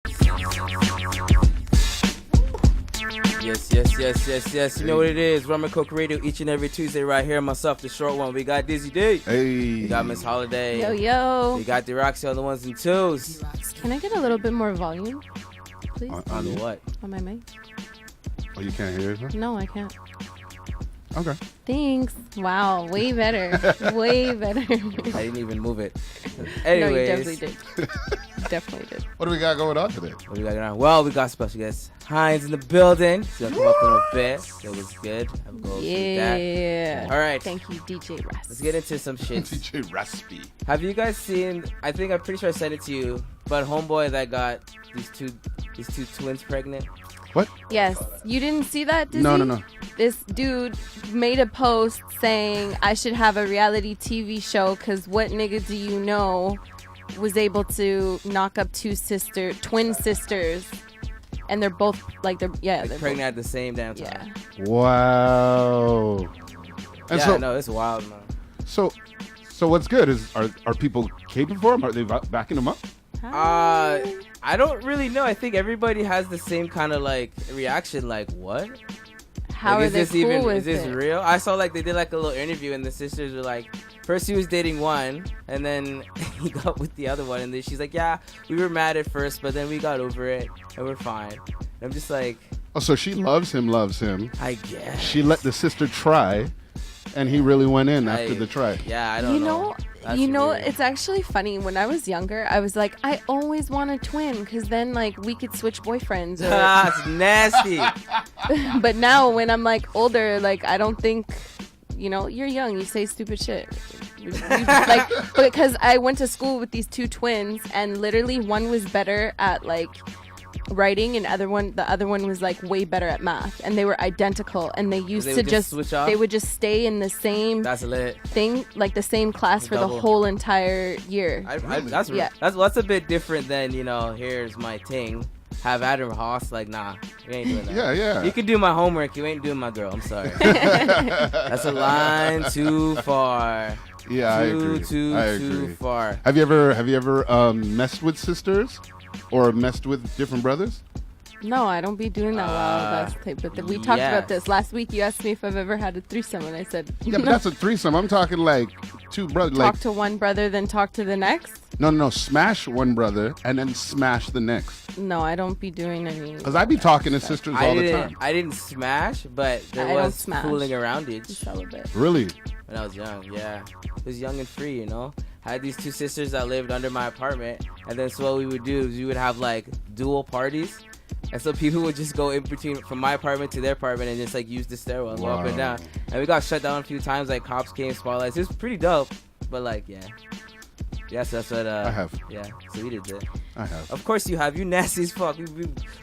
Yes. You know what it is. Rum and Coke Radio each and every Tuesday right here. Myself, the short one. We got Dizzy D. Hey. We got Miss Holiday. Yo. We got the Roxy on the ones and twos. Can I get a little bit more volume, please? On what? On my mic? Oh, you can't hear it, huh? No, I can't. Okay. Thanks. Wow, way better. Way better. I didn't even move it. Anyways. No, you definitely did. Definitely did. What do we got going on today? What do we got going on? Well, we got special guest HINDZ in the building. He's going to come up in a bit. It was good. I'm going Yeah. All right. Thank you, DJ Russ. Let's get into some shit. DJ Recipe. Have you guys seen, I'm pretty sure I sent it to you, but homeboy that got these two twins pregnant? What? Yes. You didn't see that, Dizzy? No. This dude made a post saying I should have a reality TV show because what nigga do you know was able to knock up twin sisters, and they're both they're pregnant at the same damn time. Yeah. Wow. And no, it's wild, man. So what's good is are people caping for him? Are they backing him up? I don't really know. I think everybody has the same kind of reaction. What? How are they cool with Is this real? I saw they did a little interview, and the sisters were like, first he was dating one, and then he got with the other one, and then she's like, yeah, we were mad at first, but then we got over it, and we're fine. And I'm just like, oh, so she loves him. I guess. She let the sister try, and he really went in after the try. Yeah, I don't know. You know, weird. it's actually funny. When I was younger, I was like, I always want a twin because then, we could switch boyfriends. It's nasty. But now, when I'm, older, I don't think, you're young. You say stupid shit. Because I went to school with these two twins, and literally one was better at, writing, and the other one was way better at math, and they were identical, and they used to just switch off? They would just stay in the same That's lit. thing, the same class for the whole entire year. That's a bit different than here's my thing. Have Adam Hoss nah, you ain't doing that. Yeah. You can do my homework, you ain't doing my girl. I'm sorry. That's a line too far. Yeah, I agree. Too far. Have you ever messed with sisters? Or messed with different brothers? No, I don't be doing that wild ass type of thing. We talked about this last week. You asked me if I've ever had a threesome, and I said yeah, but that's a threesome. I'm talking two brothers. Talk to one brother, then talk to the next. No. Smash one brother and then smash the next. No, I don't be doing any. Because I be talking to sisters all the time. I didn't smash, but there was fooling around it. Really? When I was young, yeah. I was young and free, I had these two sisters that lived under my apartment, and then so what we would do is we would have dual parties, and so people would just go in between from my apartment to their apartment and just use the stairwell and go up and down. And we got shut down a few times, cops came, spotlights. It was pretty dope, but yeah, so that's what I have. Yeah, so we did that. I have. Of course you have. You nasty as fuck.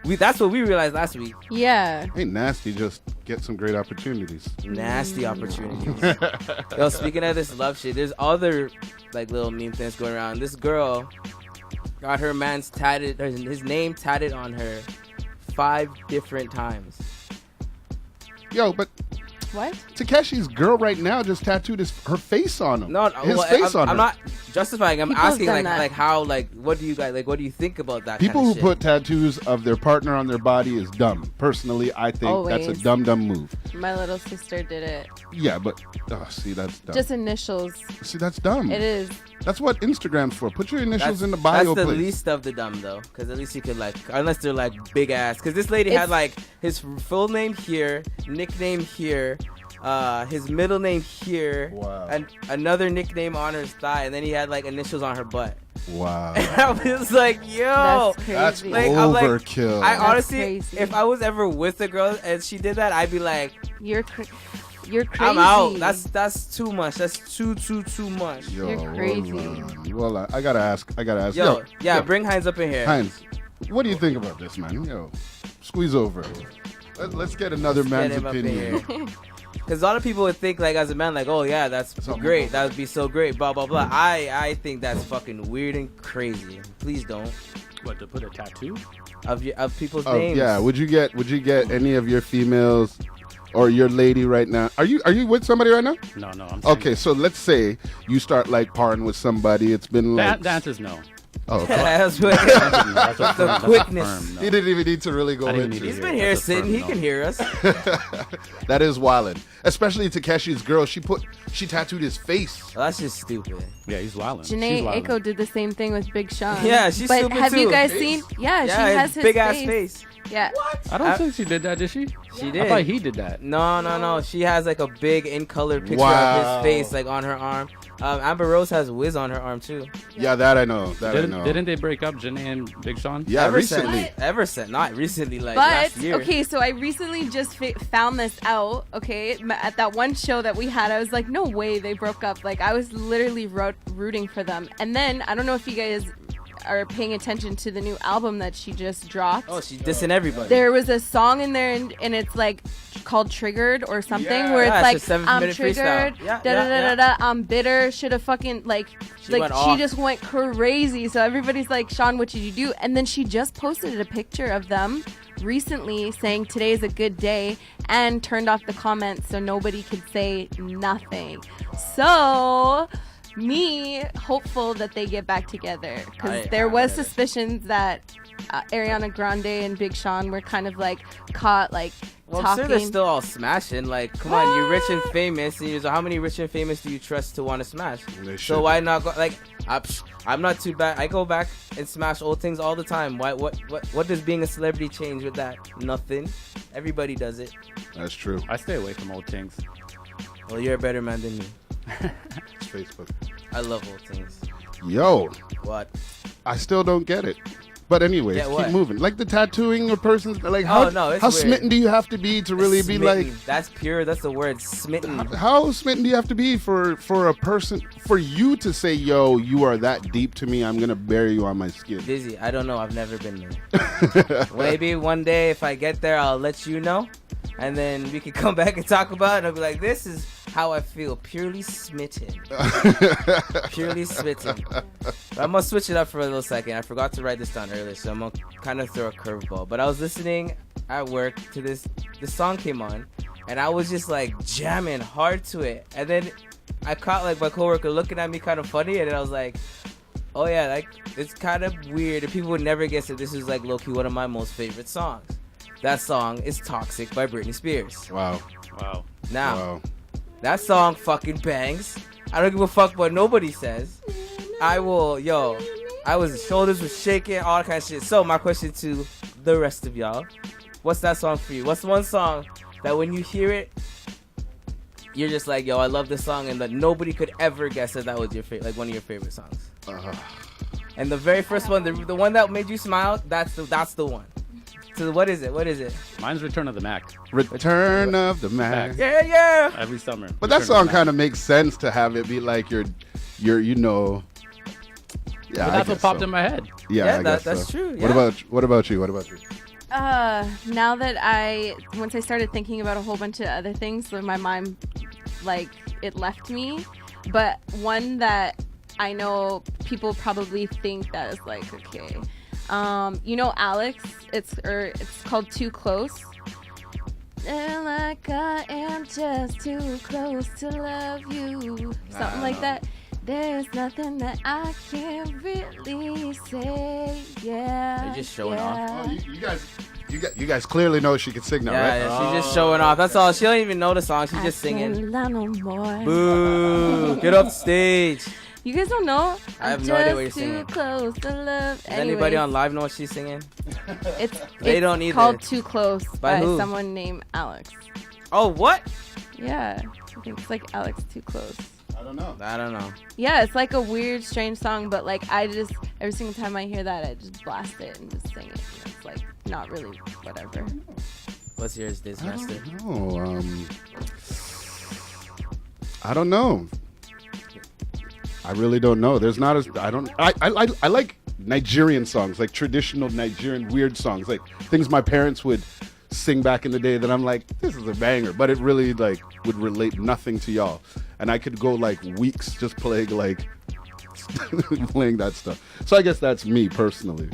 We that's what we realized last week. Yeah. Ain't nasty, just get some great opportunities. Nasty opportunities. Yo, speaking of this love shit, there's other little meme things going around. This girl got her man's tatted, his name tatted on her 5 different times. Yo, but what? Takeshi's girl right now just tattooed her face on him. No, his face on her. I'm not justifying. I'm asking how what do you guys what do you think about that? People kind who of shit? put tattoos of their partner on their body is dumb. Personally, I think that's a dumb move. My little sister did it. Yeah, but see, that's dumb. Just initials. See, that's dumb. It is. That's what Instagram's for. Put your initials in the bio. That's the least of the dumb though, because at least you could unless they're big ass. Because this lady had his full name here, nickname here. His middle name here, and another nickname on her thigh, and then he had initials on her butt. Wow. And I was like, yo, that's crazy. Overkill. I honestly, if I was ever with a girl and she did that, I'd be like, you're crazy. I'm out. That's too much. That's too much. Yo, you're crazy. Well, I gotta ask. Yo, bring HINDZ up in here. HINDZ, what do you think about this, man? Yo, squeeze over. Let's get another man's opinion. Because a lot of people would think as a man oh yeah, that's great, that would be so great, blah blah blah. I think that's fucking weird and crazy. Please don't. What, to put a tattoo of people's names? Yeah. Would you get any of your females or your lady right now? Are you with somebody right now? No, I'm okay, so let's say you start parring with somebody. It's been the answer's no. Oh, okay. That's what- That's a the firm, quickness. That's a firm, no. He didn't even need to really go I didn't into need He's it. been Yeah, here that's a sitting. firm He no. can hear us. That is wildin'. Especially to Keshi's girl. She tattooed his face. Well, that's just stupid. Yeah, he's wilding. Janae Aiko did the same thing with Big Sean. Yeah, she's But stupid have you too. guys Face. seen? Yeah, she Yeah, has his big ass face. face. Yeah. I don't think she did that, did she? She I did. thought he did that. No. She has like a big in color picture Wow. of his face, like on her arm. Amber Rose has Wiz on her arm too. Yeah, that I know. That I know. Didn't they break up, Janae and Big Sean? Yeah, Everson. recently. Everson, not recently, like But last year. okay, so I recently just found this out. Okay, at that one show that we had, I was like, no way they broke up. Like I was literally rooting for them. And then I don't know if you guys are paying attention to the new album that she just dropped. Oh, she's dissing everybody. There was a song in there, and it's like called "Triggered" or something, Yeah. where Yeah, it's it's a like 7 I'm minute triggered, freestyle. Yeah, da da da da da. I'm bitter. Should have fucking like She went she off. just went crazy. So everybody's like, Sean, what did you do? And then she just posted a picture of them recently saying today is a good day and turned off the comments so nobody could say nothing. So me hopeful that they get back together because there was suspicions that Ariana Grande and Big Sean were kind of like caught like Well, I'm talking. sure they're still all smashing. Like, come on, you're rich and famous. And how many rich and famous do you trust to want to smash? They So should. why not go? Like, I'm not too bad. I go back and smash old things all the time. Why? What does being a celebrity change with that? Nothing. Everybody does it. That's true. I stay away from old things. Well, you're a better man than me. It's Facebook. I love old things. Yo, What? I still don't get it. But anyways, Get what? keep moving. Like the tattooing of persons. Like Oh, no, it's how weird. smitten do you have to be to really be like? Smitten. That's pure. That's the word. Smitten. How smitten do you have to be for a person for you to say, "Yo, you are that deep to me. I'm gonna bury you on my skin." Dizzy. I don't know. I've never been there. Maybe one day if I get there, I'll let you know, and then we can come back and talk about it. And I'll be like, "This is how I feel. Purely smitten. Purely smitten." But I'm gonna switch it up for a little second. I forgot to write this down earlier, so I'm gonna kind of throw a curveball. But I was listening at work to this song came on, and I was just like jamming hard to it, and then I caught like my coworker looking at me kind of funny, and then I was like, oh yeah, like it's kind of weird, and people would never guess that this is like low-key one of my most favorite songs. That song is Toxic by Britney Spears. Wow. Wow. Now, Wow. that song fucking bangs. I don't give a fuck what nobody says. I was shoulders were shaking, all that kind of shit. So my question to the rest of y'all, what's that song for you? What's one song that when you hear it, you're just like, yo, I love this song, and that nobody could ever guess that was your favorite, like one of your favorite songs? And the very first one, the one that made you smile, that's the one. So what is it? What is it? Mine's Return of the Mac. Return of the Mac. Yeah. Every summer. But that Return song of the Mac. kind of makes sense to have it be like your you know. Yeah, But I that's what guess popped so. in my head. Yeah, I that's guess so. true. What Yeah. about you? What about you? Now that once I started thinking about a whole bunch of other things, so my mind, like, it left me. But one that I know people probably think that is like, okay. You know Alex? It's called Too Close. And like I am just too close to love you. Something like that. There's nothing that I can't really say. Yeah. They're just showing off. Oh, you guys clearly know she can sing now, right? Yeah, she's just showing off. That's all. She don't even know the song. She's just singing. No more. Boo! Get off stage. You guys don't know? I have I'm no idea what just you're singing. Too close to love. Does anybody on live know what she's singing? They It's don't either. called Too Close By by who? someone named Alex. Oh, what? Yeah, I think it's like Alex Too Close. I don't know. I don't know. Yeah, it's like a weird, strange song, but like I just every single time I hear that, I just blast it and just sing it. And it's like not really whatever. What's yours, Diz Master? Oh, I don't know. I really don't know. There's not as I like Nigerian songs, like traditional Nigerian weird songs, like things my parents would sing back in the day that I'm like, this is a banger, but it really like would relate nothing to y'all. And I could go like weeks just playing like playing that stuff. So I guess that's me personally.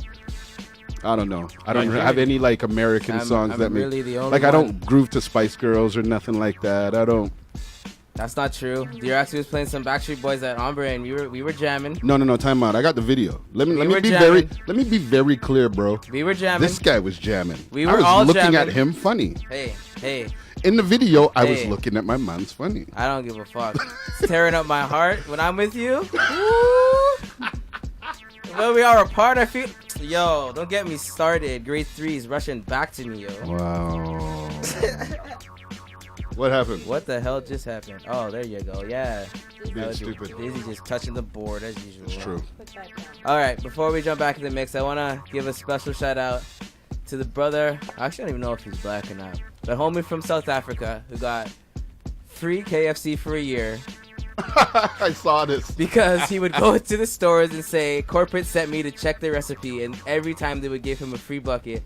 I don't know. I don't have any like American songs I'm that make really the only like I one. don't groove to Spice Girls or nothing like that. I don't. That's not true. DRWKSKEE was playing some Backstreet Boys at Ombre, and we were jamming. No, time out. I got the video. Let me were be jamming. let me be very clear, bro. We were jamming. This guy was jamming. We I were was all looking jamming. at him funny. Hey. In the video, I was Hey. looking at my man's funny. I don't give a fuck. It's tearing up my heart when I'm with you. Woo! When we are apart, I feel. Yo, don't get me started. Grade 3 is rushing back to me, yo. Wow. What happened? What the hell just happened? Oh, there you go. Yeah. Being stupid. Dizzy just touching the board as usual. It's true. All right, before we jump back in the mix, I want to give a special shout out to the brother. I actually don't even know if he's black or not. The homie from South Africa who got free KFC for a year I saw this. because he would go to the stores and say, corporate sent me to check the recipe, and every time they would give him a free bucket.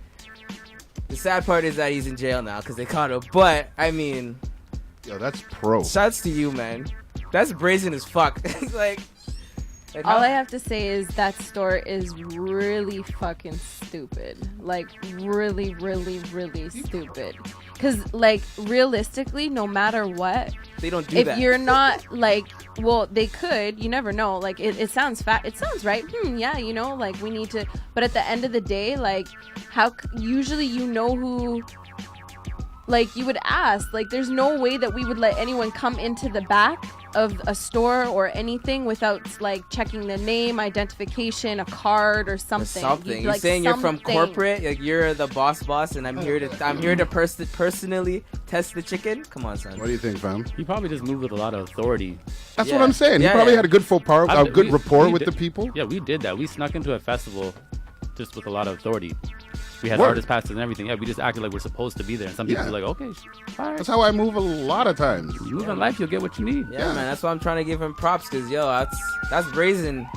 The sad part is that he's in jail now because they caught him. But, I mean, Yo, that's pro. shouts to you, man. That's brazen as fuck. It's like All I have to say is that store is really fucking stupid. Like, really, really, really stupid. Because, like, realistically, no matter what, they don't do if that. you're not, like, well, they could. You never know. Like, it sounds it sounds right. Yeah, you know, like, we need to. But at the end of the day, like, usually you know who. Like, you would ask. Like, there's no way that we would let anyone come into the back of a store or anything without, like, checking the name, identification, a card, or something. You're Like, saying you're from something. corporate, like you're the boss, and I'm here to personally test the chicken. Come on, son. What do you think, fam? He probably just moved with a lot of authority. That's Yeah. what I'm saying. Yeah, he probably yeah. had a good good rapport we with did- the people. Yeah, we did that. We snuck into a festival just with a lot of authority. We had Word. artist passes and everything. Yeah, we just acted like we're supposed to be there. And some people Yeah. were like, okay, all right. That's how I move a lot of times. You move in life, you'll get what you need. Yeah, man. That's why I'm trying to give him props, cause yo, that's brazen.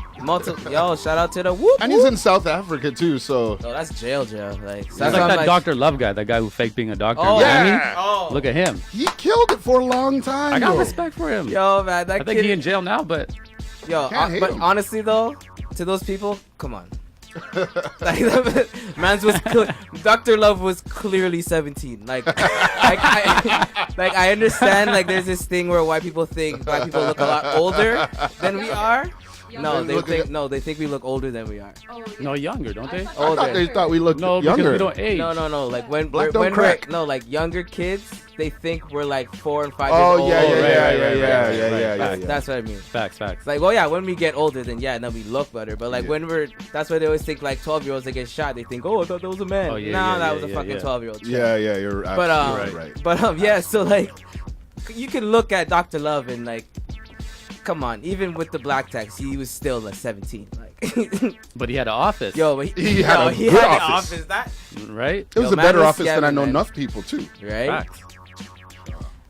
Yo, shout out to the whoop. And he's in South Africa too, so Oh, that's jail. Like, It's that's like why I'm that Dr. Love guy, that guy who faked being a doctor. Oh, in Miami. yeah. Oh, Look at him. he killed it for a long time. I got yo. respect for him. Yo, man, that I think kid. he's in jail now, but Yo, Can't hate but him. honestly though, to those people, come on. Like, Dr. Love was clearly 17. I understand. Like, there's this thing where white people think black people look a lot older than we are. No, they think we look older than we are. no younger, don't they? I thought they thought we looked No, because younger. we don't age. No. Like when Black we're, don't crack. like younger kids, they think we're like 4 and 5 Oh, years old. yeah, right. That's what I mean. Facts. It's like, well, yeah, when we get older, then we look better. But like Yeah. that's why they always think like 12-year-olds that get shot. They think, oh, I thought that was a man. Oh, yeah, nah, yeah, that yeah, was a yeah, fucking yeah. 12-year-old. Yeah, you're But absolutely right. but yeah. So like, you can look at Dr. Love and like, come on, even with the black text, he was still like 17. Like, But he had an office, yo, but He had a he good had office. the office. That right? It was Yo, a better man was office than I scamming, know man. enough people too. right. Facts.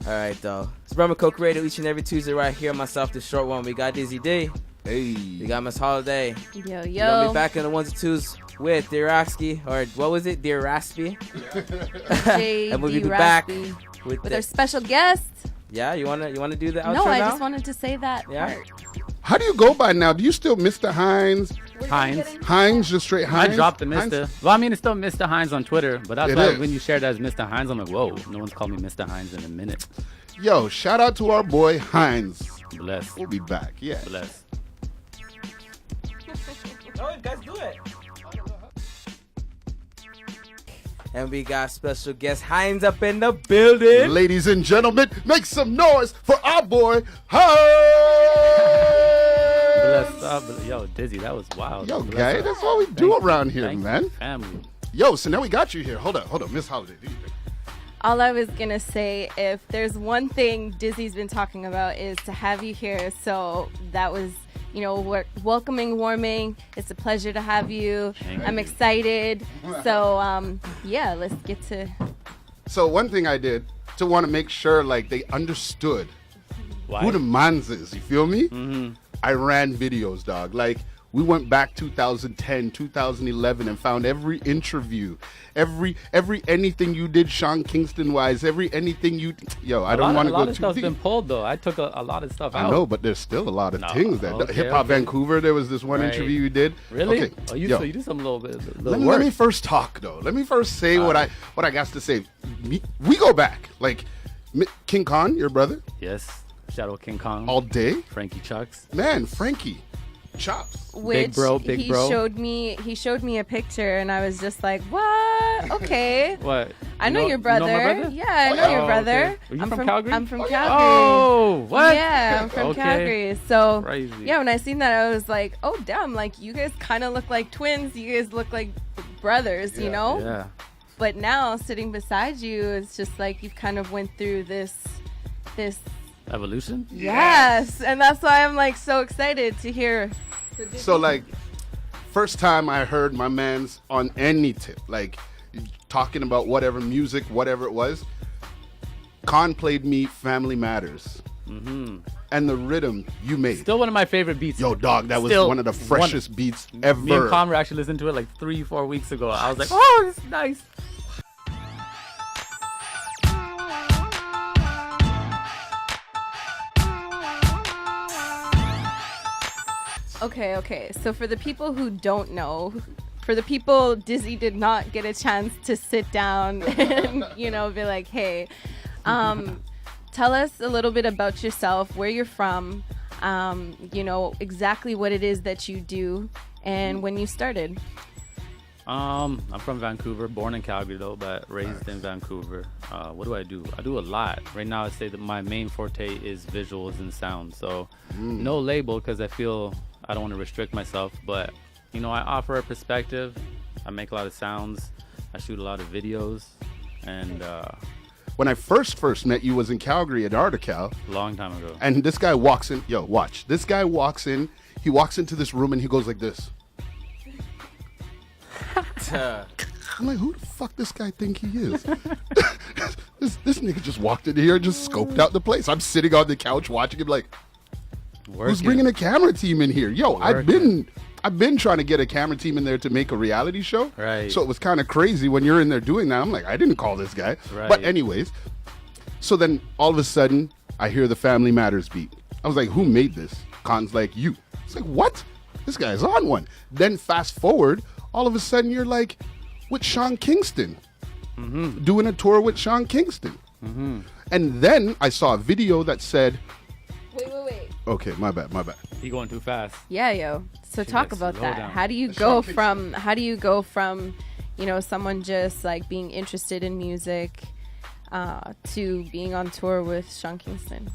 All right, though. It's Rum and Coke Radio each and every Tuesday right here. Myself, the short one. We got Dizzy D. Hey, We got Miss Holiday. Yo, We're gonna yo. be back in the ones and twos with DRWKSKEE, or what was it, DRWKSKEE? And we'll be JD back Raspy. with With our the, special guest. yeah. You wanna do the outro No, I now? just wanted to say that Yeah? part. how do you go by now? Do you still Mr. Hines? Heinz. Hines, just straight I Hines? dropped the Hines? Mr. Well, I mean, it's still Mr. Hines on Twitter, but that's It why is. when you shared that as Mr. Hines, I'm like, whoa, no one's called me Mr. Hines in a minute. Yo, shout out to our boy Hines. Bless. We'll be back. Yeah. Bless. No, guys, do it. And we got special guest Heinz up in the building. Ladies and gentlemen, make some noise for our boy Hines. Bless. Yo, Dizzy, that was wild. Yo, Bless guy, up. that's what we do Thank you. around here, Thank you, man. family. Yo, so now we got you here. Hold up, Miss Holiday. Do you think? All I was going to say, if there's one thing Dizzy's been talking about, is to have you here. So that was, welcoming, warming. It's a pleasure to have you. Thank I'm you. excited. So, yeah, let's get to. So one thing I did to want to make sure like they understood Why? who the mans is. You feel me? Mm-hmm. I ran videos, dog. Like we went back 2010, 2011 and found every interview, every anything you did Sean Kingston wise, anything you I don't want to A lot go of too stuff's deep. been pulled, though. I took a lot of stuff out. I know, but there's still a lot of No, things that okay, Hip Hop okay. Vancouver. There was this one Right. interview you did. Really? Okay. Oh, yo, so you do some little let work. me first talk though. Let me first say what I got to say. We go back like King Khan, your brother. Yes. Shadow King Kong. All day? Frankie Chucks. Man, Frankie. Chops. Which Big bro. He showed me a picture, and I was just like, "What? Okay." What? I know your brother. You know my brother? Yeah, I know your brother. Okay. Are you I'm from Calgary? I'm from Calgary. Oh, what? Yeah, I'm from Okay. Calgary. So Crazy. yeah, when I seen that, I was like, "Oh damn! Like you guys kind of look like twins. You guys look like brothers, you know?" Yeah. But now sitting beside you, it's just like you've kind of went through this. Evolution? Yes, and that's why I'm like so excited to hear. So like, first time I heard my man's on any tip, like talking about whatever music, whatever it was, Khan played me Family Matters. And the rhythm you made. Still one of my favorite beats. Yo, dog, that was Still one of the freshest beats ever. Me and Khan were actually listening to it like 3-4 weeks ago. I was like, oh, it's nice. Okay. So for the people who don't know, for the people Dizzy did not get a chance to sit down and, be like, hey, tell us a little bit about yourself, where you're from, exactly what it is that you do and when you started. I'm from Vancouver, born in Calgary though, but raised in Vancouver. What do? I do a lot. Right now I'd say that my main forte is visuals and sound. So no label because I feel I don't want to restrict myself, but I offer a perspective. I make a lot of sounds. I shoot a lot of videos, and when I first met you was in Calgary at Artical. Long time ago. And this guy walks in. Yo, watch. This guy walks in. He walks into this room and he goes like this. I'm like, who the fuck this guy think he is? this nigga just walked in here and just scoped out the place. I'm sitting on the couch watching him like, who's bringing a camera team in here? Yo, I've been trying to get a camera team in there to make a reality show. Right. So it was kind of crazy when you're in there doing that. I'm like, I didn't call this guy. Right. But anyways, so then all of a sudden I hear the Family Matters beat. I was like, who made this? Khan's like, you. It's like, what? This guy's on one. Then fast forward, all of a sudden you're like with Sean Kingston, doing a tour with Sean Kingston. And then I saw a video that said, Wait. okay, my bad. You going too fast. Yeah, yo. So talk about slow that. down. How do you go from someone just like being interested in music to being on tour with Sean Kingston?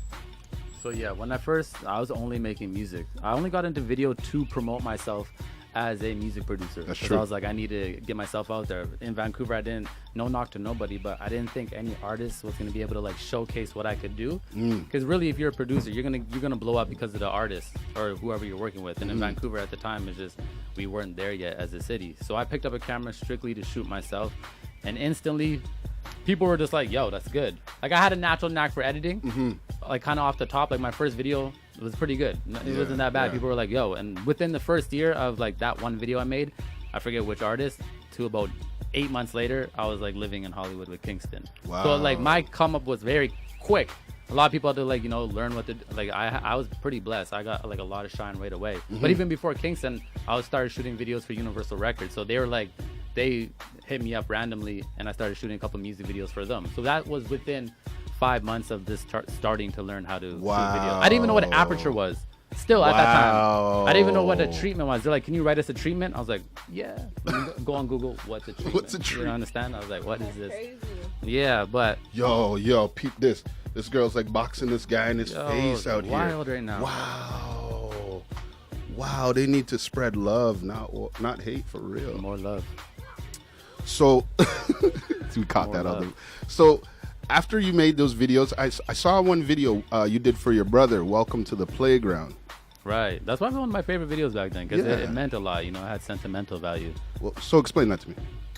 So yeah, when I was only making music. I only got into video to promote myself as a music producer. That's 'Cause true. I was like, I need to get myself out there. In Vancouver, no knock to nobody, but I didn't think any artist was gonna be able to like showcase what I could do. Because really, if you're a producer, you're gonna blow up because of the artist or whoever you're working with. And in Vancouver at the time, it's just we weren't there yet as a city. So I picked up a camera strictly to shoot myself, and instantly, people were just like, yo, that's good. Like I had a natural knack for editing, like kind of off the top. Like my first video was pretty good. It wasn't that bad. Yeah. People were like, yo. And within the first year of like that one video I made, I forget which artist, to about 8 months later, I was like living in Hollywood with Kingston. Wow. So like my come up was very quick. A lot of people had to like, learn what to do. Like I was pretty blessed. I got like a lot of shine right away. But even before Kingston, I started shooting videos for Universal Records. So they were like, they hit me up randomly and I started shooting a couple music videos for them. So that was within 5 months of this starting to learn how to shoot video. I didn't even know what aperture was. Still at that time, I didn't even know what a treatment was. They're like, "Can you write us a treatment?" I was like, "Yeah." Go on Google. What's a treatment? What's a You treatment? don't understand? I was like, "What is this?" Crazy. Yeah, but Yo, peep this. This girl's like boxing this guy in his face out here. wild right now. Wow, they need to spread love, not hate, for real. More love. So we caught More that love. other. So after you made those videos, I saw one video you did for your brother, Welcome to the Playground. Right. That's why it was one of my favorite videos back then because Yeah. it meant a lot. It had sentimental value. Well, so explain that to me.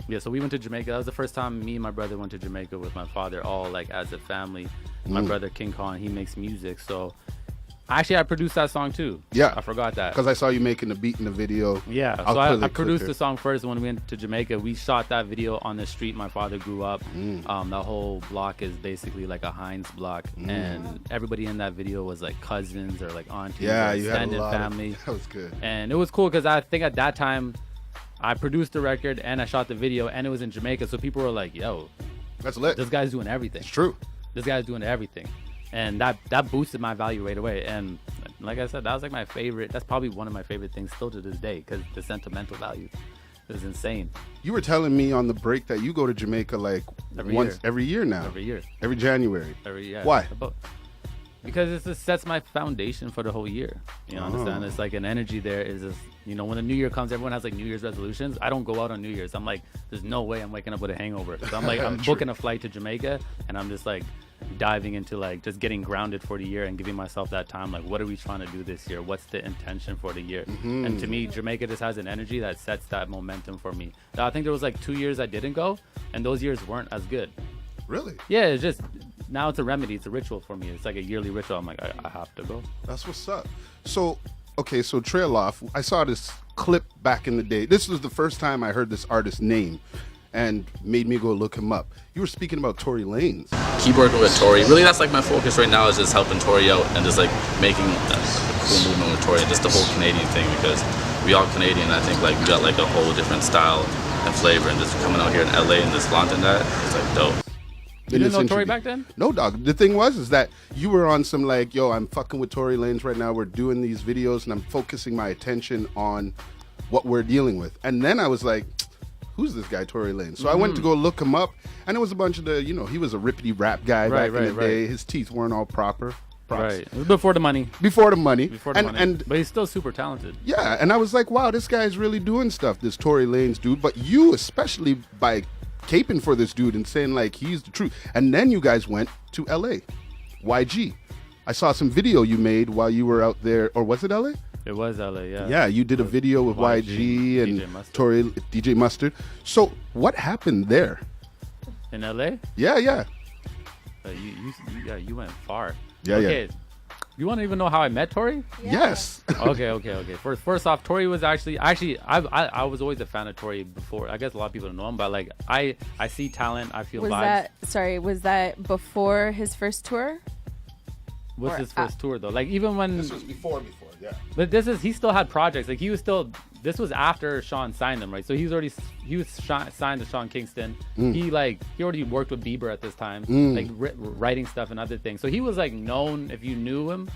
Yeah, so we went to Jamaica. That was the first time me and my brother went to Jamaica with my father, all like as a family. My brother King Kong, he makes music, so actually I produced that song too. Yeah. I forgot that. Because I saw you making the beat in the video. Yeah, I'll so play I the produced clip the song first. When we went to Jamaica, we shot that video on the street my father grew up. That whole block is basically like a HINDZ block, and everybody in that video was like cousins or like aunties, Yeah, or you had a extended lot family. That was good. And it was cool because I think at that time I produced the record and I shot the video, and it was in Jamaica, so people were like, "Yo, That's lit. this guy's doing everything. It's true. This guy's doing everything." and that boosted my value right away. And like I said, that was like my favorite. That's probably one of my favorite things still to this day, because the sentimental value is insane. You were telling me on the break that you go to Jamaica like every year now. Every year. Every January. Every year. Why? Because it just sets my foundation for the whole year. You know, understand? It's like an energy there is just, you know, when the New Year comes, everyone has like New Year's resolutions. I don't go out on New Year's. I'm like, there's no way I'm waking up with a hangover. So I'm like, I'm booking a flight to Jamaica, and I'm just like diving into like just getting grounded for the year and giving myself that time. Like, what are we trying to do this year? What's the intention for the year? And to me, Jamaica just has an energy that sets that momentum for me. Now, I think there was like 2 years I didn't go, and those years weren't as good. Really? Yeah, it's just, now it's a remedy. It's a ritual for me. It's like a yearly ritual. I'm like, I have to go. That's what's up. So, okay, so trail off. I saw this clip back in the day. This was the first time I heard this artist's name and made me go look him up. You were speaking about Tory Lanez. Keep working with Tory. Really, that's like my focus right now, is just helping Tory out and just like making a cool movement with Tory. Just the whole Canadian thing, because we all Canadian. I think like we got like a whole different style and flavor, and just coming out here in LA and just launching that, it's like dope. You didn't know Tory back then? No, dog. The thing is that you were on some like, yo, I'm fucking with Tory Lanez right now. We're doing these videos, and I'm focusing my attention on what we're dealing with. And then I was like, who's this guy, Tory Lanez? So I went to go look him up, and it was a bunch of the, you know, he was a rippity rap guy back in the day. His teeth weren't all proper. Right. It was before the money. Before the money. But he's still super talented. Yeah, and I was like, wow, this guy's really doing stuff, this Tory Lanez dude. But you, especially by caping for this dude and saying like he's the truth. And then you guys went to LA. YG. I saw some video you made while you were out there, or was it LA? It was LA, yeah. Yeah, you did a video with YG and DJ Tory, DJ Mustard. So what happened there? In LA? Yeah. You went far. Yeah. You want to even know how I met Tory? Yeah. Yes. Okay. First off, Tory was actually I was always a fan of Tory before. I guess a lot of people don't know him, but like I see talent, I feel vibes. Was that before his first tour? What's his first tour though? Like even when This was before, yeah. But he still had projects. Like this was after Sean signed him, right? So he was signed to Sean Kingston. He already worked with Bieber at this time, like writing stuff and other things. So he was like known if you knew him,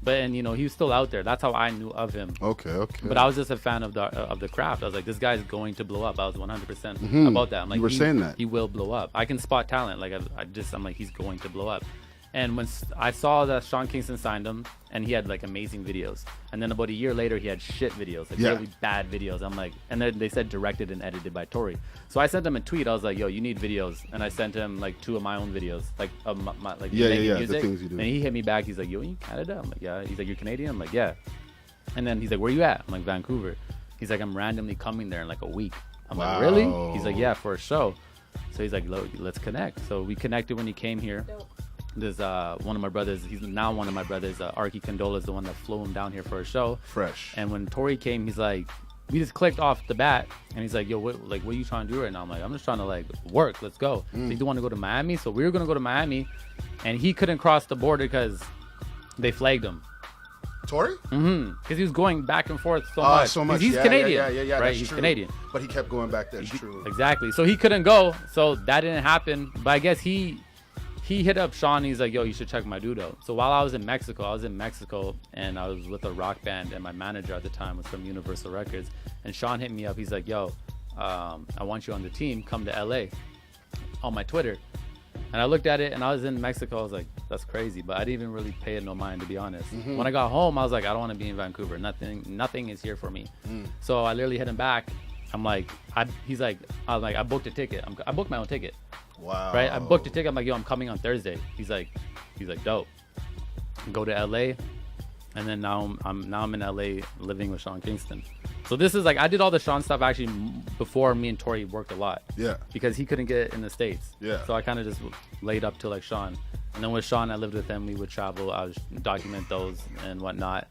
but he was still out there. That's how I knew of him. Okay. But I was just a fan of the craft. I was like, this guy's going to blow up. I was 100% about that. I'm like, you were saying that he will blow up. I can spot talent. Like I'm like, he's going to blow up. And when I saw that Sean Kingston signed him, and he had like amazing videos, and then about a year later he had shit videos, like really bad videos. I'm like, and then they said directed and edited by Tory. So I sent him a tweet. I was like, yo, you need videos, and I sent him like 2 of my own videos, like making music. The things you do. And he hit me back. He's like, yo, you Canada? I'm like, yeah. He's like, you're Canadian? I'm like, yeah. And then he's like, where you at? I'm like, Vancouver. He's like, I'm randomly coming there in like a week. I'm like, really? He's like, yeah, for a show. So he's like, let's connect. So we connected when he came here. Dope. There's one of my brothers. He's now one of my brothers. Arky Condola is the one that flew him down here for a show. Fresh. And when Tory came, he's like, we just clicked off the bat, and he's like, yo, what are you trying to do right now? I'm like, I'm just trying to like work. Let's go. So you do want to go to Miami? So we were gonna go to Miami, and he couldn't cross the border because they flagged him. Tory? Because he was going back and forth so much. So much. He's Canadian. Yeah. Right? He's Canadian. But he kept going back. That's true. Exactly. So he couldn't go. So that didn't happen. But I guess he hit up Sean. He's like, yo, you should check my dude out. So while I was in Mexico, and I was with a rock band, and my manager at the time was from Universal Records. And Sean hit me up. He's like, yo, I want you on the team. Come to LA. On my Twitter. And I looked at it, and I was in Mexico. I was like, that's crazy. But I didn't even really pay it no mind, to be honest. When I got home, I was like, I don't want to be in Vancouver. Nothing is here for me. So I literally hit him back. I'm like, I booked a ticket. I booked my own ticket. Wow. Right? I booked a ticket. I'm like, yo, I'm coming on Thursday. He's like, dope. Go to LA. And then now I'm in LA living with Sean Kingston. So this is like, I did all the Sean stuff actually before me and Tory worked a lot. Yeah. Because he couldn't get in the States. Yeah. So I kind of just laid up to like Sean. And then with Sean, I lived with him. We would travel. I would document those and whatnot.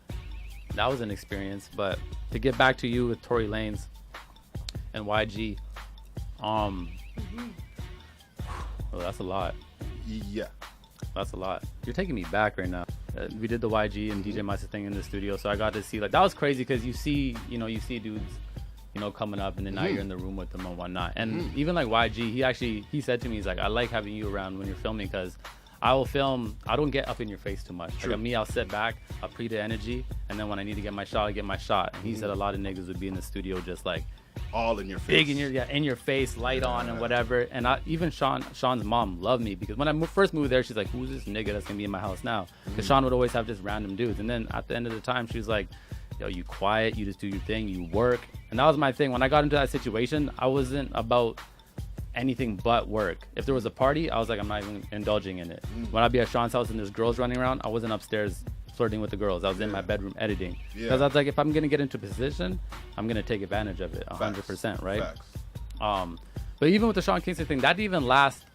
That was an experience. But to get back to you with Tory Lanez and YG, well, that's a lot. Yeah. That's a lot. You're taking me back right now. We did the YG and DJ Mustard thing in the studio, so I got to see, like, that was crazy because you see dudes, coming up, and then now you're in the room with them and whatnot. And even like YG, he said to me, he's like, I like having you around when you're filming because I will film. I don't get up in your face too much. True. Like me, I'll sit back, I'll pre the energy, and then when I need to get my shot, I get my shot. And he said a lot of niggas would be in the studio just like All in your face. big in your face, light on and whatever. And even Sean's mom loved me because when I first moved there, she's like, "Who's this nigga that's gonna be in my house now?" Because Sean would always have just random dudes. And then at the end of the time, she was like, "Yo, you quiet, you just do your thing, you work." And that was my thing. When I got into that situation, I wasn't about anything but work. If there was a party, I was like, I'm not even indulging in it. When I'd be at Sean's house and there's girls running around, I wasn't upstairs flirting with the girls. I was in my bedroom editing. Because I was like, if I'm gonna get into a position, I'm gonna take advantage of it 100%, right? Facts. But even with the Sean Kingston thing, that didn't even last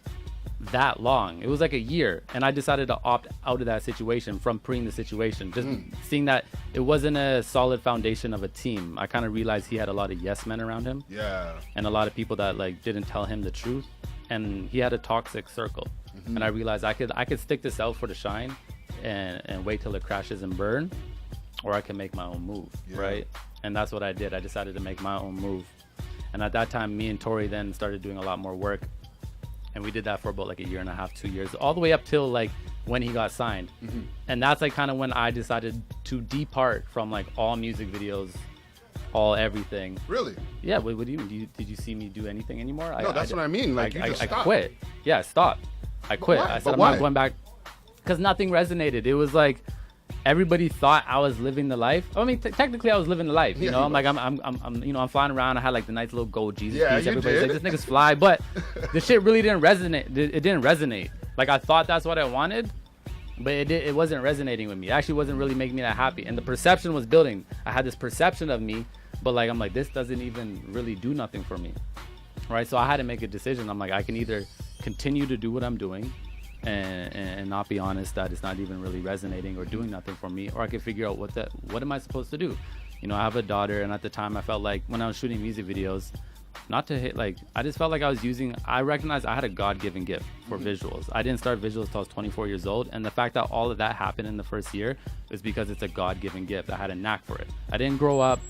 that long. It was like a year, and I decided to opt out of that situation from preing the situation. Just seeing that it wasn't a solid foundation of a team, I kind of realized he had a lot of yes men around him. Yeah. And a lot of people that like didn't tell him the truth, and he had a toxic circle. And I realized I could stick this out for the shine and wait till it crashes and burn, or I can make my own move, right? And that's what I did. I decided to make my own move. And at that time, me and Tory then started doing a lot more work, and we did that for about like a year and a half, 2 years, all the way up till like when he got signed. And that's like kind of when I decided to depart from like all music videos, all everything. Really? Yeah. What do you mean? Did you see me do anything anymore? No, that's what I mean. Like, you just I stopped. quit. Yeah, stop. I quit. why? I said But I'm why? not going back because nothing resonated. It was like everybody thought I was living the life. I mean, technically I was living the life. You know, I'm like I'm you know, I'm flying around. I had like the nice little gold Jesus piece. you Everybody's did. like, this nigga's fly, but the shit really didn't resonate. It didn't resonate. Like I thought that's what I wanted, but it wasn't resonating with me. It actually wasn't really making me that happy. And the perception was building. I had this perception of me, but like I'm like, this doesn't even really do nothing for me, right? So I had to make a decision. I'm like, I can either continue to do what I'm doing and not be honest that it's not even really resonating or doing nothing for me, or I can figure out what am I supposed to do. You know, I have a daughter, and at the time I felt like when I was shooting music videos, not to hit, like I just felt like I recognized I had a God-given gift for visuals. I didn't start visuals until I was 24 years old, and the fact that all of that happened in the first year is because it's a God-given gift. I had a knack for it. I didn't grow up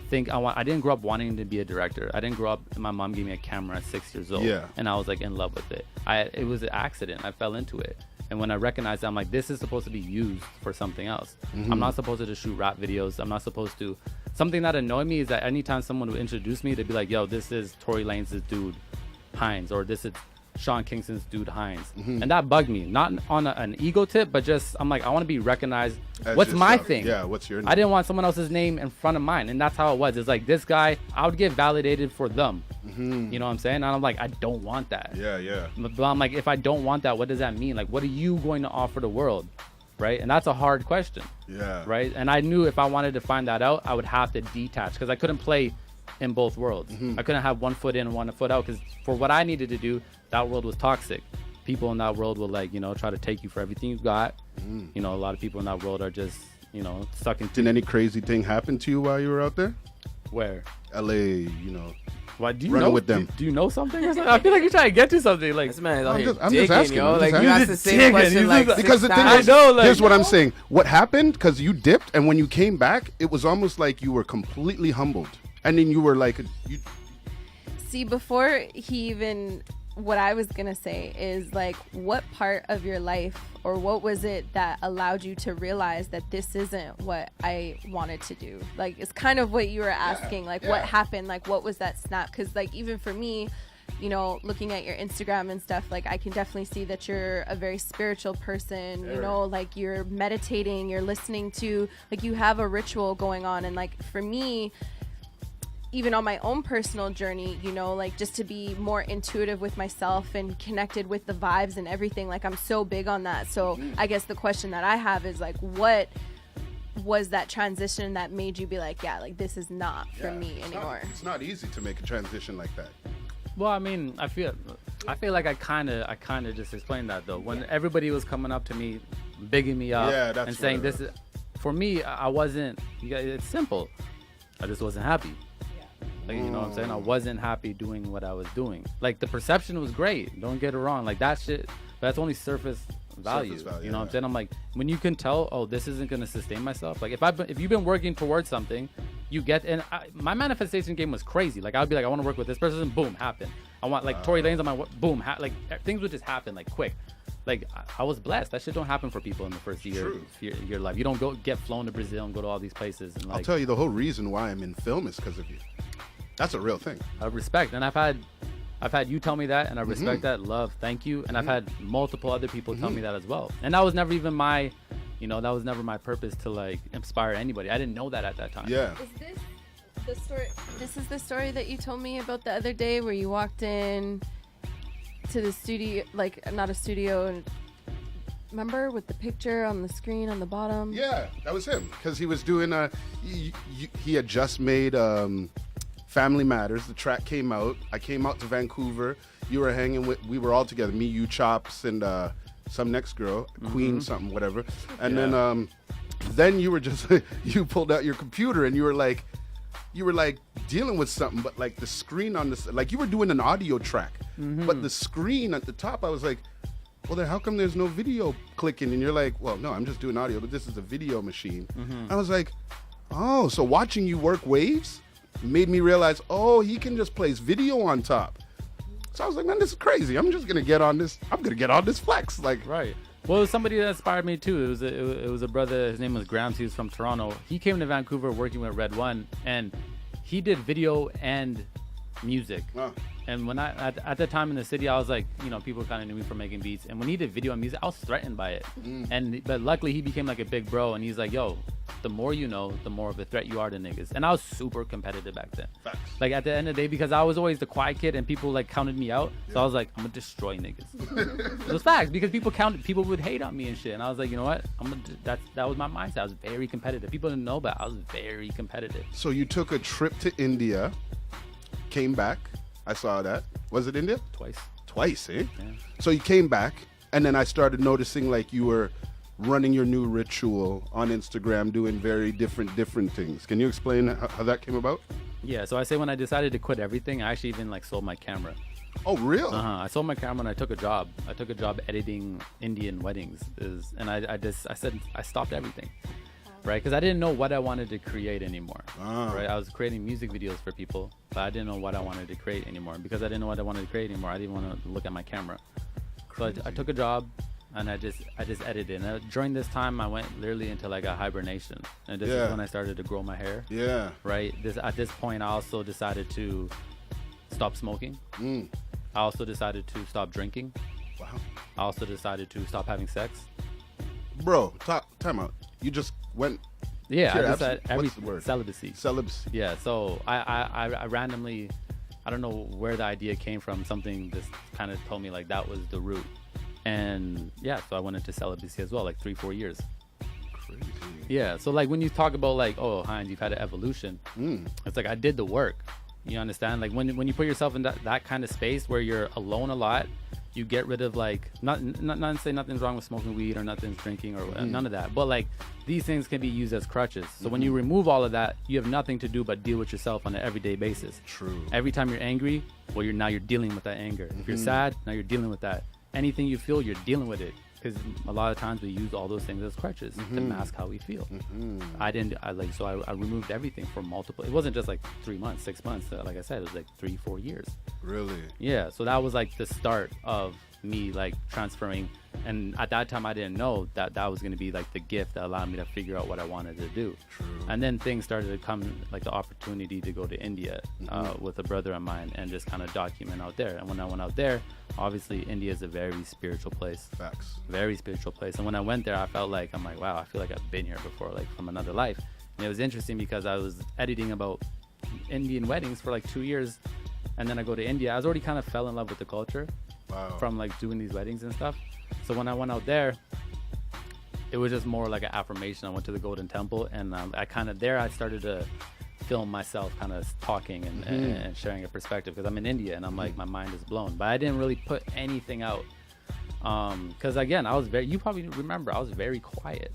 wanting to be a director. I didn't grow up, my mom gave me a camera at 6 years old, and I was like in love with it. It was an accident. I fell into it. And when I recognized that, I'm like, this is supposed to be used for something else. I'm not supposed to just shoot rap videos. I'm not supposed to. Something that annoyed me is that anytime someone would introduce me, they'd be like, yo, this is Tory Lanez's dude, HINDZ, or this is Sean Kingston's dude, HINDZ. And that bugged me. Not on an ego tip, but just, I'm like, I want to be recognized. What's my yourself. thing? Yeah, what's your name? I didn't want someone else's name in front of mine. And that's how it was. It's like, this guy, I would get validated for them. You know what I'm saying? And I'm like, I don't want that. Yeah. But I'm like, if I don't want that, what does that mean? Like, what are you going to offer the world? Right? And that's a hard question. Yeah. Right? And I knew if I wanted to find that out, I would have to detach, because I couldn't play in both worlds. I couldn't have one foot in and one foot out, because for what I needed to do, that world was toxic. People in that world will, like, you know, try to take you for everything you got. You know, a lot of people in that world are just, you know, sucking. Did any crazy thing happen to you while you were out there? Where? LA, you know. Why do you Running know with them. Do you know something or something? I feel like you're trying to get to something. Like, This man is I'm out here just digging, asking, yo. I'm Like just you asked asking. the same Digging. question He's like just- Because the 6 thing times. is, I know, like, here's what you I'm know? saying. What happened, because you dipped, and when you came back, it was almost like you were completely humbled. And then you were like, See, before he even, what I was gonna say is like, what part of your life, or what was it that allowed you to realize that this isn't what I wanted to do? Like, it's kind of what you were asking, like what happened, like what was that snap? Because like, even for me, you know, looking at your Instagram and stuff, like I can definitely see that you're a very spiritual person, you know, like you're meditating, you're listening to, like you have a ritual going on. And like for me, even on my own personal journey, you know, like just to be more intuitive with myself and connected with the vibes and everything, like I'm so big on that. So I guess the question that I have is like, what was that transition that made you be like, yeah, like this is not for me anymore? It's not easy to make a transition like that. well, I mean, I feel like I kind of just explained that though. When everybody was coming up to me, bigging me up, Yeah, that's and saying what it this is, for me, I wasn't. It's simple. I just wasn't happy. Like, you know what I'm saying? I wasn't happy doing what I was doing. Like, the perception was great. Don't get it wrong. Like, that shit, that's only surface value. You know what I'm saying? I'm like, when you can tell, oh, this isn't going to sustain myself. Like, if you've been working towards something, you get, and my manifestation game was crazy. Like, I'd be like, I want to work with this person, boom, happen. I want, like, Tory Lanez on my, boom, like, things would just happen, like, quick. like I was blessed. That shit don't happen for people in the first year of your life. You don't go get flown to Brazil and go to all these places. And like, I'll tell you, the whole reason why I'm in film is because of you. That's a real thing. I respect, and I've had you tell me that, and I respect that. Love, thank you. And I've had multiple other people tell me that as well. And that was never even my, that was never my purpose to like inspire anybody. I didn't know that at that time. Yeah. Is this the story? This is the story that you told me about the other day, where you walked in to the studio, like not a studio. Remember, with the picture on the screen on the bottom? Yeah, that was him, because he was doing he had just made Family Matters. The track came out. I came out to Vancouver. You were hanging with, we were all together, me, you, Chops, and some next girl, Queen something, whatever. And then you were just, you pulled out your computer and you were like dealing with something, but like the screen on this, like you were doing an audio track, but the screen at the top, I was like, well, then how come there's no video clicking? And you're like, well, no, I'm just doing audio, but this is a video machine. I was like, oh, so watching you work waves made me realize, oh, he can just place video on top. So I was like, man, this is crazy. I'm just gonna get on this. I'm gonna get on this flex. Like, right. Well, it was somebody that inspired me too. It was a brother. His name was Grams. He was from Toronto. He came to Vancouver working with Red One, and he did video and music. And when at the time in the city, I was like, people kind of knew me for making beats. And when he did video and music, I was threatened by it. But luckily, he became like a big bro, and he's like, yo, the more you know, the more of a threat you are to niggas. And I was super competitive back then. Facts. Like at the end of the day, because I was always the quiet kid, and people like counted me out. So I was like, I'm gonna destroy niggas. It was facts, because people would hate on me and shit. And I was like, you know what? That was my mindset. I was very competitive. People didn't know, but I was very competitive. So you took a trip to India, came back. I saw that. Was it India? Twice, eh? Yeah. So you came back, and then I started noticing like you were running your new ritual on Instagram, doing very different things. Can you explain how that came about? Yeah, so I say when I decided to quit everything, I actually even like sold my camera. Oh, real? I sold my camera and I took a job. I took a job editing Indian weddings. And I said I stopped everything. Right, because I didn't know what I wanted to create anymore. Right, I was creating music videos for people, but I didn't know what I wanted to create anymore. And because I didn't know what I wanted to create anymore, I didn't want to look at my camera. So I took a job, and I just edited. And during this time, I went literally into like a hibernation. And this is when I started to grow my hair. Yeah. Right. At this point, I also decided to stop smoking. I also decided to stop drinking. Wow. I also decided to stop having sex. Bro, time out. You just went. Yeah, Pure I decided what's the word? Celibacy. Celibacy. Yeah, so I randomly, I don't know where the idea came from. Something just kind of told me like that was the route. And yeah, so I went into celibacy as well, like 3-4 years. Crazy. Yeah, so like when you talk about like, oh, HINDZ, you've had an evolution. It's like I did the work. You understand? Like when you put yourself in that kind of space where you're alone a lot, you get rid of like not to say nothing's wrong with smoking weed or nothing's drinking or none of that, but like these things can be used as crutches. So when you remove all of that, you have nothing to do but deal with yourself on an everyday basis. True. Every time you're angry, well, you're dealing with that anger. If you're sad, now you're dealing with that. Anything you feel, you're dealing with it. Because a lot of times we use all those things as crutches to mask how we feel. I removed everything for multiple. It wasn't just like 3 months, 6 months. Like I said, it was like 3-4 years. Really? Yeah. So that was like the start of me like transferring. And at that time, I didn't know that was going to be like the gift that allowed me to figure out what I wanted to do. True. And then things started to come, like the opportunity to go to India with a brother of mine and just kind of document out there. And when I went out there, obviously India is a very spiritual place. Facts. Very spiritual place. And when I went there, I felt like, I'm like, wow, I feel like I've been here before, like from another life. And it was interesting because I was editing about Indian weddings for like 2 years. And then I go to India. I was already kind of fell in love with the culture from like doing these weddings and stuff. So when I went out there, it was just more like an affirmation. I went to the Golden Temple, and I started to film myself kind of talking and sharing a perspective, because I'm in India and I'm like, my mind is blown. But I didn't really put anything out because again, you probably remember, I was very quiet.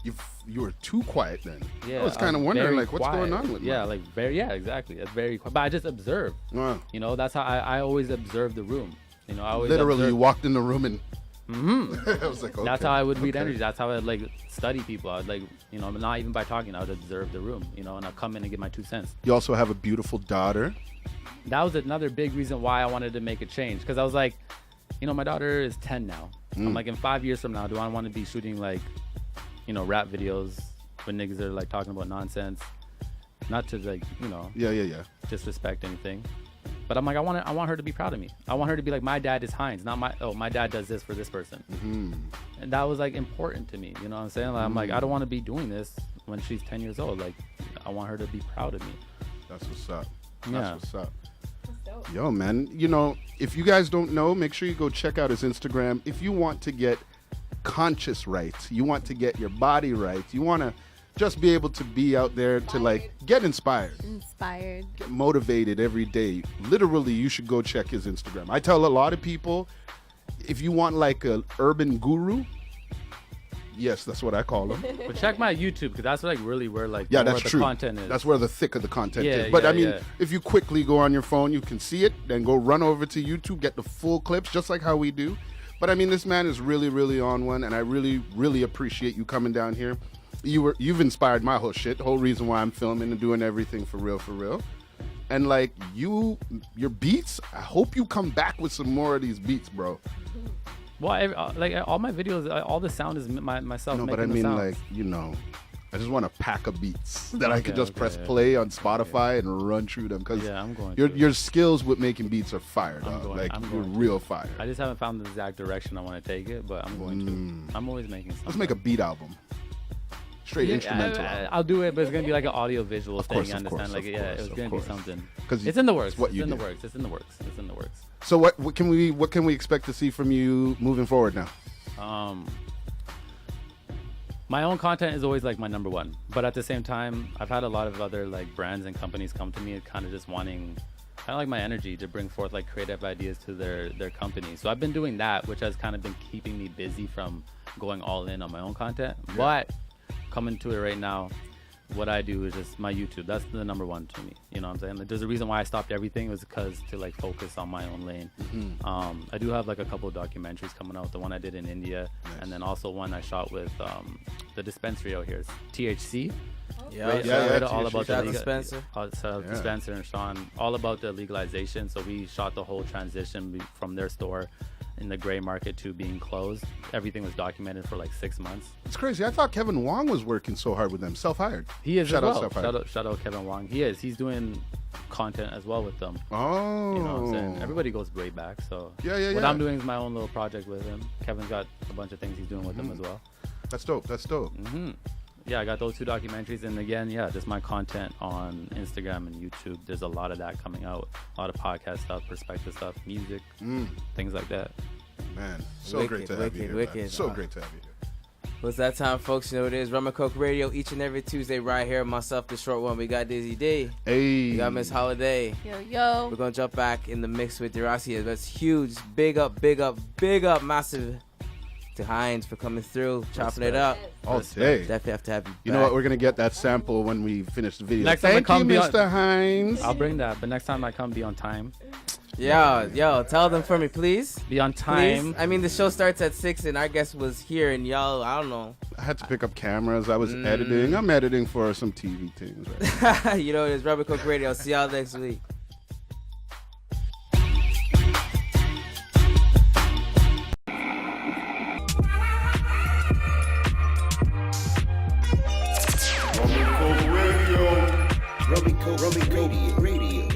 You were too quiet then. Yeah, I was kind of wondering like what's going on with exactly. That's very quiet. But I just observed. That's how I always observe the room. I always literally observe. You walked in the room and I was like, okay. That's how I would read energy. That's how I like study people. I'd like, not even by talking, I would observe the room, and I'd come in and give my 2 cents. You also have a beautiful daughter. That was another big reason why I wanted to make a change, because I was like, my daughter is 10 now. I'm like, in 5 years from now, do I want to be shooting like, you know, rap videos when niggas are like talking about nonsense? Not to like, you know, disrespect anything. But I'm like, I want her to be proud of me. I want her to be like, my dad is HINDZ, not my dad does this for this person. And that was like important to me. You know what I'm saying? Like, I'm like, I don't want to be doing this when she's 10 years old. Like, I want her to be proud of me. That's what's up. Yeah. That's what's up. Yo, man, you know, if you guys don't know, make sure you go check out his Instagram. If you want to get conscious rights, you want to get your body right, you want to just be able to be out there to like get inspired, get motivated every day. Literally, you should go check his Instagram. I tell a lot of people, if you want like a urban guru, yes, that's what I call them. But check my YouTube, because that's like really where like yeah, more that's of the true. content is. That's where the thick of the content is. But I mean, if you quickly go on your phone, you can see it, then go run over to YouTube, get the full clips, just like how we do. But I mean, this man is really, really on one, and I really, really appreciate you coming down here. You've inspired my whole shit. The whole reason why I'm filming and doing everything for real. And like your beats, I hope you come back with some more of these beats, bro. Well, like all my videos, all the sound is myself. No, making but I the mean, sounds. like, you know, I just want a pack of beats that I could just press play on Spotify and run through them, because I'm going your skills with making beats are fire, dog. You're real fire. I just haven't found the exact direction I want to take it, but I'm going to. I'm always making something. Let's make a beat album. Straight instrumental. I'll do it, but it's gonna be like an audio visual thing. You understand? Like, it was gonna be something. Because it's in the works. It's in the works. It's in the works. So what can we expect to see from you moving forward now? My own content is always like my number one, but at the same time, I've had a lot of other like brands and companies come to me, kind of just wanting, kind of like my energy to bring forth like creative ideas to their company. So I've been doing that, which has kind of been keeping me busy from going all in on my own content. Yeah. But coming to it right now, what I do is just my YouTube. That's the number one to me. You know what I'm saying? Like, there's a reason why I stopped everything. It was because to like focus on my own lane. I do have like a couple of documentaries coming out. The one I did in India, and then also one I shot with the dispensary out here. It's THC. All about the dispenser. Dispenser and Sean, all about the legalization. So we shot the whole transition from their store in the gray market to being closed. Everything was documented for like 6 months. It's crazy. I thought Kevin Wong was working so hard with them. Self-hired. He is as well. Shout out Kevin Wong. He is. He's doing content as well with them. Oh. You know what I'm saying? Everybody goes way back. So what I'm doing is my own little project with him. Kevin's got a bunch of things he's doing with them as well. That's dope. Yeah, I got those 2 documentaries, and again, just my content on Instagram and YouTube. There's a lot of that coming out, a lot of podcast stuff, perspective stuff, music, things like that. Man, so great to have you here. Man. So great to have you here. Well, it's that time, folks. You know what it is. Rum and Coke Radio each and every Tuesday right here. Myself, the short one. We got Dizzy D. Hey. We got Miss Holiday. Yo. We're going to jump back in the mix with DRWKSKEE. That's huge. Big up, massive to HINDZ for coming through, chopping it up. All day. Definitely have to have you. You know what? We're gonna get that sample when we finish the video. Next time I come, Mr. HINDZ. I'll bring that, but next time I come, be on time. Yo, tell them for me, please. Be on time. Please. I mean, the show starts at 6, and our guest was here, and y'all, I don't know. I had to pick up cameras. I was editing. I'm editing for some TV things right You know, it's Rum and Coke Radio. See y'all next week. Radio.